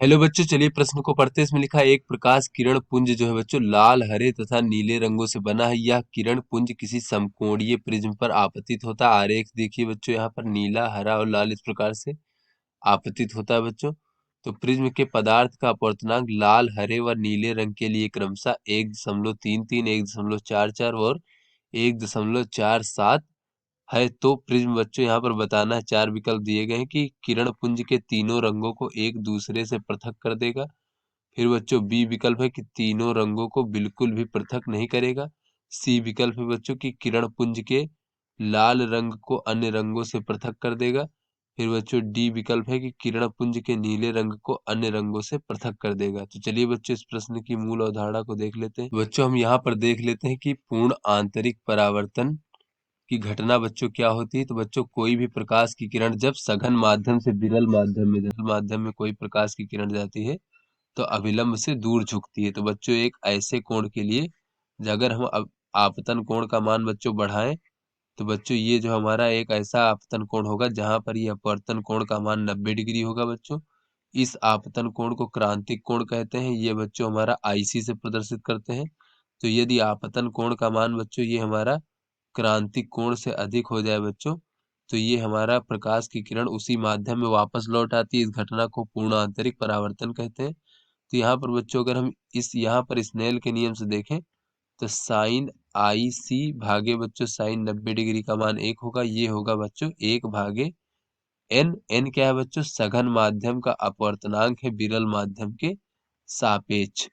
Hello बच्चों, चलिए प्रश्न को पढ़ते हैं। इसमें लिखा है एक प्रकाश किरण पुंज जो है बच्चों लाल, हरे तथा नीले रंगों से बना है। यह किरण पुंज किसी समकोणीय प्रिज्म पर आपतित होता है। आरेख देखिए बच्चों, यहाँ पर नीला, हरा और लाल इस प्रकार से आपतित होता है बच्चों। तो प्रिज्म के पदार्थ का अपवर्तनांक लाल, हरे व नीले रंग के लिए क्रमशः 1.33, 1.44 और 1.47 है। तो प्रिज्म बच्चों यहाँ पर बताना है, चार विकल्प दिए गए हैं कि किरण पुंज के तीनों रंगों को एक दूसरे से पृथक कर देगा। फिर बच्चों बी विकल्प है कि तीनों रंगों को बिल्कुल भी पृथक नहीं करेगा। सी विकल्प है बच्चों की किरण पुंज के लाल रंग को अन्य रंगों से पृथक कर देगा। फिर बच्चों डी विकल्प है कि किरण पुंज के नीले रंग को अन्य रंगों से पृथक कर देगा। तो चलिए बच्चों इस प्रश्न की मूल अवधारणा को देख लेते हैं। बच्चों हम यहाँ पर देख लेते हैं कि पूर्ण आंतरिक परावर्तन की घटना बच्चों क्या होती है। तो बच्चों कोई भी प्रकाश की किरण जब सघन माध्यम से विरल माध्यम में कोई प्रकाश की किरण जाती है तो अभिलंब से दूर झुकती है। तो बच्चों एक ऐसे कोण के लिए अगर हम आपतन कोण का मान बच्चों बढ़ाएं तो बच्चों ये जो हमारा एक ऐसा आपतन कोण होगा जहां पर ये अपवर्तन कोण का मान 90 डिग्री होगा बच्चों। इस आपतन कोण को क्रांतिक कोण कहते हैं। ये बच्चों हमारा आईसी से प्रदर्शित करते हैं। तो यदि आपतन कोण का मान बच्चों ये हमारा क्रांतिक कोण से अधिक हो जाए बच्चों तो ये हमारा प्रकाश की किरण उसी माध्यम में वापस लौट आती है। इस घटना को पूर्ण आंतरिक परावर्तन कहते हैं। तो यहाँ पर बच्चों अगर हम यहाँ पर स्नेल के नियम से देखें तो साइन आई सी भागे बच्चों साइन 90 डिग्री का मान 1 होगा। ये होगा बच्चों 1 भागे एन। एन क्या है बच्चों? सघन माध्यम का अपवर्तनांक है विरल माध्यम के सापेक्ष।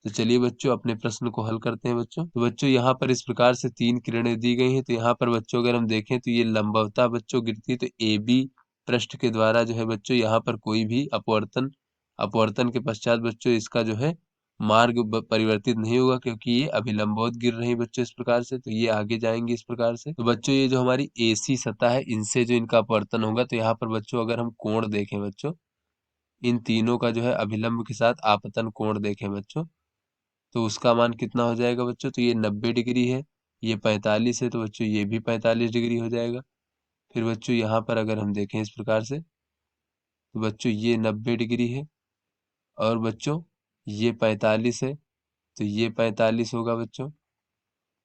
तो चलिए बच्चों अपने प्रश्न को हल करते हैं बच्चों। तो बच्चों यहाँ पर इस प्रकार से तीन किरणें दी गई हैं। तो यहाँ पर बच्चों अगर हम देखें तो ये लंबवता बच्चों गिरती है। तो ए बी पृष्ठ के द्वारा जो है बच्चों यहाँ पर कोई भी अपवर्तन के पश्चात बच्चों इसका जो है मार्ग परिवर्तित नहीं होगा, क्योंकि ये अभिलंबोत गिर रही बच्चों इस प्रकार से। तो ये आगे जाएंगे इस प्रकार से। तो बच्चों ये जो हमारी एसी सतह है इनसे जो इनका अपवर्तन होगा, तो यहाँ पर बच्चों अगर हम कोण देखें बच्चों, इन तीनों का जो है अभिलंब के साथ आपतन कोण देखें बच्चों, तो उसका मान कितना हो जाएगा बच्चों? तो ये 90 डिग्री है, ये 45 है, तो बच्चों ये भी 45 डिग्री हो जाएगा। फिर बच्चों यहाँ पर अगर हम देखें इस प्रकार से तो बच्चों ये 90 डिग्री है और बच्चों ये 45 है, तो ये 45 होगा बच्चों।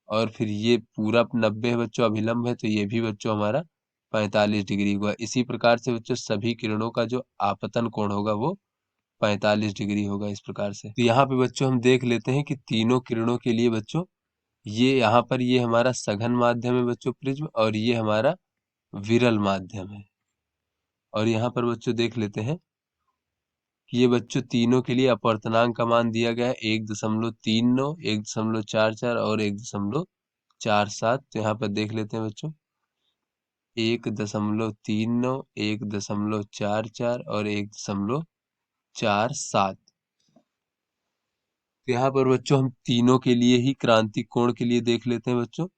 और फिर ये पूरा 90 है बच्चों, अभिलंब है, तो ये भी बच्चों हमारा 45 डिग्री हुआ। इसी प्रकार से बच्चों सभी किरणों का जो आपतन कोण होगा वो 45 डिग्री होगा इस प्रकार से। तो यहाँ पे बच्चों हम देख लेते हैं कि तीनों किरणों के लिए बच्चों ये यहाँ पर ये हमारा सघन माध्यम है बच्चों प्रिज्म, और ये हमारा विरल माध्यम है। और यहाँ पर बच्चों देख लेते हैं कि ये बच्चों तीनों के लिए अपवर्तनांक का मान दिया गया है 1.39, 1.44 और 1.47। तो यहाँ पर देख लेते हैं बच्चों 1.39, 1.44 और 1.47। तो यहाँ पर बच्चों हम तीनों के लिए ही क्रांतिक कोण के लिए देख लेते हैं बच्चों। तो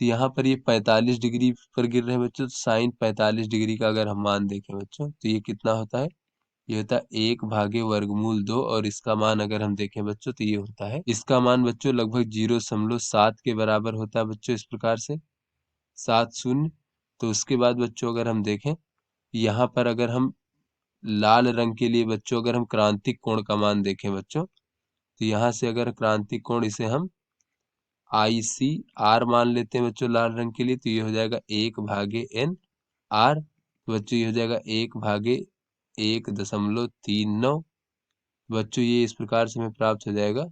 यहाँ पर ये 45 डिग्री पर गिर रहे हैं बच्चों, तो साइन 45 डिग्री का अगर हम मान देखें बच्चों तो ये कितना होता है? ये होता है 1 भागे वर्गमूल 2, और इसका मान अगर हम देखें बच्चों तो ये होता है, इसका मान बच्चों लगभग 0.7 के बराबर होता है बच्चों इस प्रकार से 70। तो उसके बाद बच्चों अगर हम देखें यहाँ पर अगर हम लाल रंग के लिए बच्चों अगर हम क्रांतिक कोण का मान देखें बच्चों, तो यहाँ से अगर क्रांतिक कोण इसे हम आई सी आर मान लेते हैं बच्चों लाल रंग के लिए, तो ये हो जाएगा 1 भागे एन आर। तो बच्चों ये हो जाएगा 1 भागे 1.39। बच्चों ये इस प्रकार से हमें प्राप्त हो जाएगा,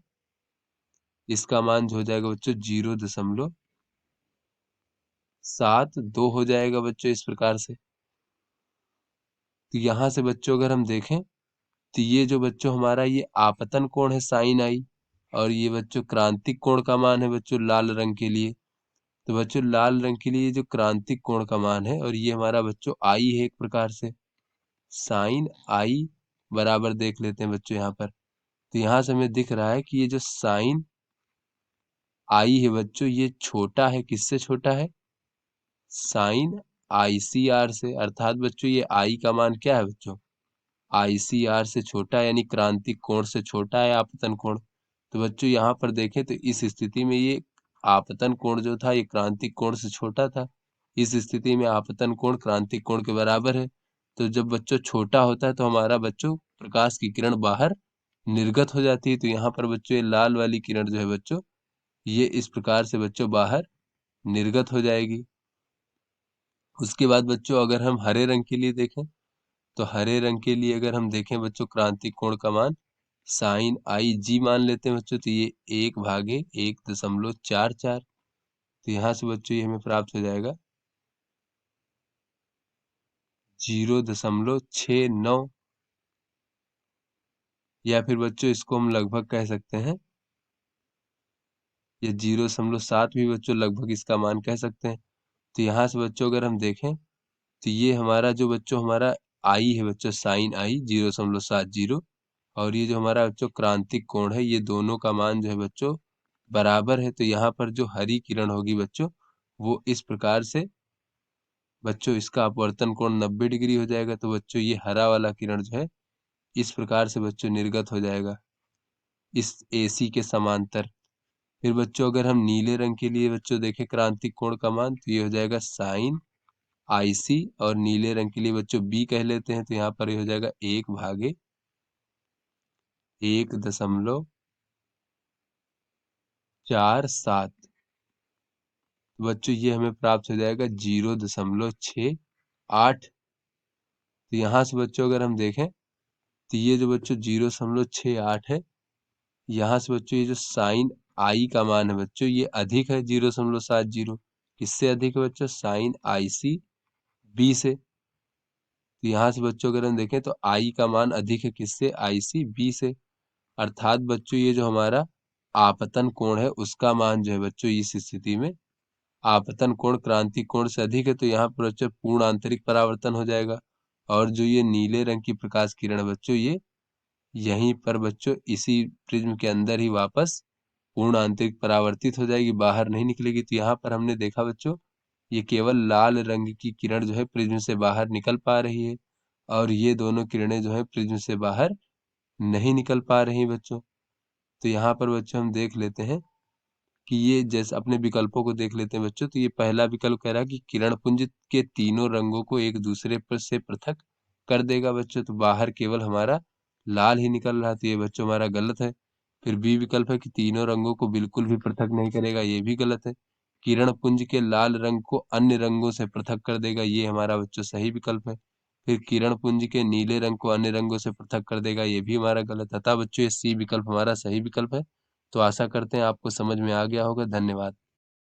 इसका मान जो हो जाएगा बच्चों 0.72 हो जाएगा बच्चों इस प्रकार से। तो यहाँ से बच्चों अगर हम देखें तो ये जो बच्चों हमारा ये आपतन कोण है साइन आई, और ये बच्चों क्रांतिक कोण का मान है बच्चों लाल रंग के लिए। तो बच्चों लाल रंग के लिए जो क्रांतिक कोण का मान है, और ये हमारा बच्चों आई है एक प्रकार से साइन आई बराबर देख लेते हैं बच्चों यहाँ पर। तो यहाँ से हमें दिख रहा है कि ये जो साइन आई है बच्चों ये छोटा है, किससे छोटा है? साइन आईसीआर से। अर्थात बच्चों ये आई का मान क्या है बच्चों? आईसीआर से छोटा है, यानी क्रांतिक कोण से छोटा है आपतन कोण। तो बच्चों यहाँ पर देखें तो इस स्थिति में ये आपतन कोण जो था ये क्रांतिक कोण से छोटा था। इस स्थिति में आपतन कोण क्रांतिक कोण के बराबर है। तो जब बच्चों छोटा होता है तो हमारा बच्चों प्रकाश की किरण बाहर निर्गत हो जाती है। तो यहाँ पर बच्चों ये लाल वाली किरण जो है बच्चों, ये इस प्रकार से बच्चों बाहर निर्गत हो जाएगी। उसके बाद बच्चों अगर हम हरे रंग के लिए देखें, तो हरे रंग के लिए अगर हम देखें बच्चों क्रांतिक कोण का मान साइन आई जी मान लेते हैं बच्चों, तो ये 1/1.44। तो यहाँ से बच्चों ये हमें प्राप्त हो जाएगा 0.69, या फिर बच्चों इसको हम लगभग कह सकते हैं, ये 0.7 भी बच्चों लगभग इसका मान कह सकते हैं। तो यहाँ से बच्चों अगर हम देखें, तो ये हमारा जो बच्चों हमारा आई है बच्चों साइन आई 0.70, और ये जो हमारा बच्चों क्रांतिक कोण है, ये दोनों का मान जो है बच्चों बराबर है। तो यहाँ पर जो हरी किरण होगी बच्चों, वो इस प्रकार से बच्चों इसका अपवर्तन कोण 90 डिग्री हो जाएगा। तो बच्चों ये हरा वाला किरण जो है इस प्रकार से बच्चों निर्गत हो जाएगा इस AC के समांतर। फिर बच्चों अगर हम नीले रंग के लिए बच्चों देखें क्रांतिक कोण का मान, तो ये हो जाएगा साइन IC, और नीले रंग के लिए बच्चों B कह लेते हैं, तो यहाँ पर ये हो जाएगा 1/1.47। बच्चों ये हमें प्राप्त हो जाएगा 0.68। तो यहाँ से बच्चों अगर हम देखें, तो ये जो बच्चों 0.68 है, यहाँ से बच्चों ये जो साइन आई का मान है बच्चों, ये अधिक है 0.70। किससे अधिक है बच्चों? साइन IC B से। तो यहाँ से बच्चों अगर हम देखें, तो आई का मान अधिक है किससे? IC B से। अर्थात बच्चों ये जो हमारा आपतन कोण है, उसका मान जो है बच्चों इस स्थिति में आपतन कोण क्रांतिक कोण से अधिक है। तो यहाँ पर बच्चों पूर्ण आंतरिक परावर्तन हो जाएगा, और जो ये नीले रंग की प्रकाश किरण है बच्चों, ये यहीं पर बच्चों इसी प्रिज्म के अंदर ही वापस पूर्ण आंतरिक परावर्तित हो जाएगी, बाहर नहीं निकलेगी। तो यहाँ पर हमने देखा बच्चों, ये केवल लाल रंग की किरण जो है प्रिज्म से बाहर निकल पा रही है, और ये दोनों किरणें जो है प्रिज्म से बाहर नहीं निकल पा रही बच्चों। तो यहाँ पर बच्चों हम देख लेते हैं कि ये जैसे अपने विकल्पों को देख लेते हैं बच्चों। तो ये पहला विकल्प कह रहा है कि किरण पुंज के तीनों रंगों को एक दूसरे पर से पृथक कर देगा बच्चों, तो बाहर केवल हमारा लाल ही निकल रहा है, तो ये बच्चों हमारा गलत है। फिर बी विकल्प है कि तीनों रंगों को बिल्कुल भी पृथक नहीं करेगा, ये भी गलत है। किरण पुंज के लाल रंग को अन्य रंगों से पृथक कर देगा, ये हमारा बच्चों सही विकल्प है। फिर किरण पुंज के नीले रंग को अन्य रंगों से पृथक कर देगा, ये भी हमारा गलत है। अतः बच्चों ये सी विकल्प हमारा सही विकल्प है। तो आशा करते हैं आपको समझ में आ गया होगा। धन्यवाद।